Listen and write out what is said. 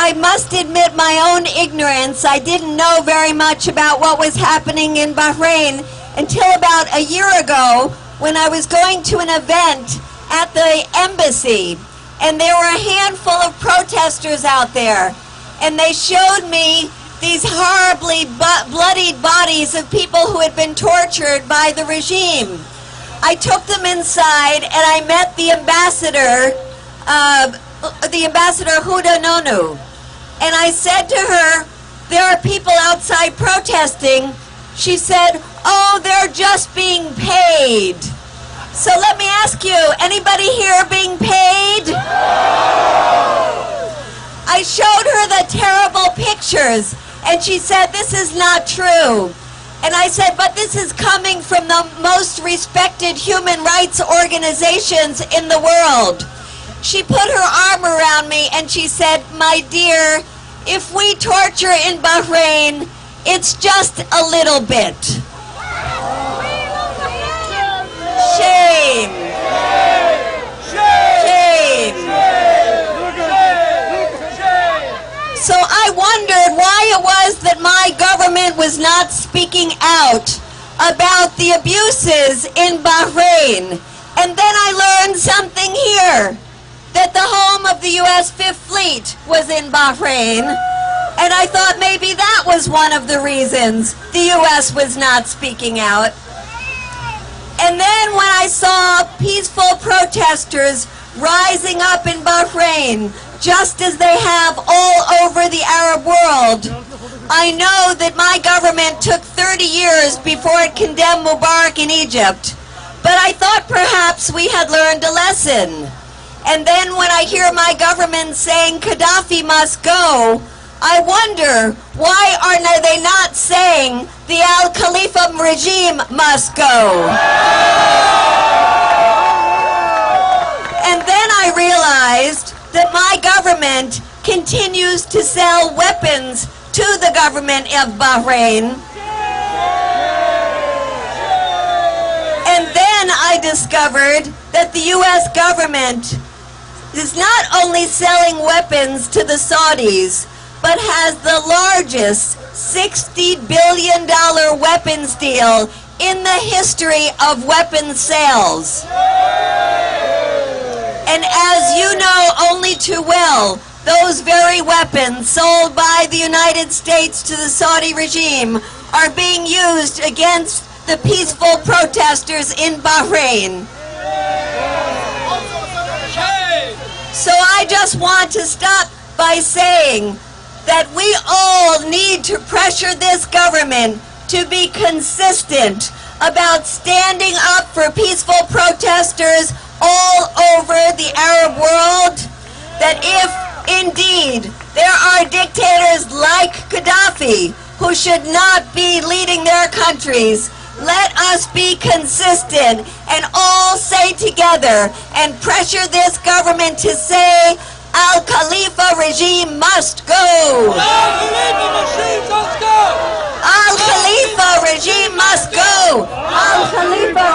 I must admit my own ignorance. I didn't know very much about what was happening in Bahrain until about a year ago when I was going to an event at the embassy, and there were a handful of protesters out there, and they showed me these horribly bloodied bodies of people who had been tortured by the regime. I took them inside and I met the ambassador Huda Nonu, and I said to her, there are people outside protesting. She said, oh, they're just being paid. So let me ask you, anybody here being paid? I showed her the terrible pictures, and she said, this is not true. And I said, but this is coming from the most respected human rights organizations in the world. She put her arm around me and she said, my dear, if we torture in Bahrain, it's just a little bit. Shame. Shame. So I wondered why it was that my government was not speaking out about the abuses in Bahrain. And then I learned something here, that the home of the U.S. Fifth Fleet was in Bahrain. And I thought maybe that was one of the reasons the U.S. was not speaking out. And then when I saw peaceful protesters rising up in Bahrain, just as they have all over the Arab world, I know that my government took 30 years before it condemned Mubarak in Egypt. But I thought perhaps we had learned a lesson. And then when I hear my government saying Gaddafi must go, I wonder, why are they not saying the Khalifa regime must go? And then I realized that my government continues to sell weapons to the government of Bahrain. And then I discovered that the U.S. government is not only selling weapons to the Saudis, but has the largest $60 billion weapons deal in the history of weapons sales. And as you know only too well, those very weapons sold by the United States to the Saudi regime are being used against the peaceful protesters in Bahrain. So I just want to stop by saying that we all need to pressure this government to be consistent about standing up for peaceful protesters all over the Arab world, that if indeed there are dictators like Gaddafi who should not be leading their countries, let us be consistent and all say together and pressure this government to say, Al-Khalifa regime must go. Al-Khalifa regime must go. Al-Khalifa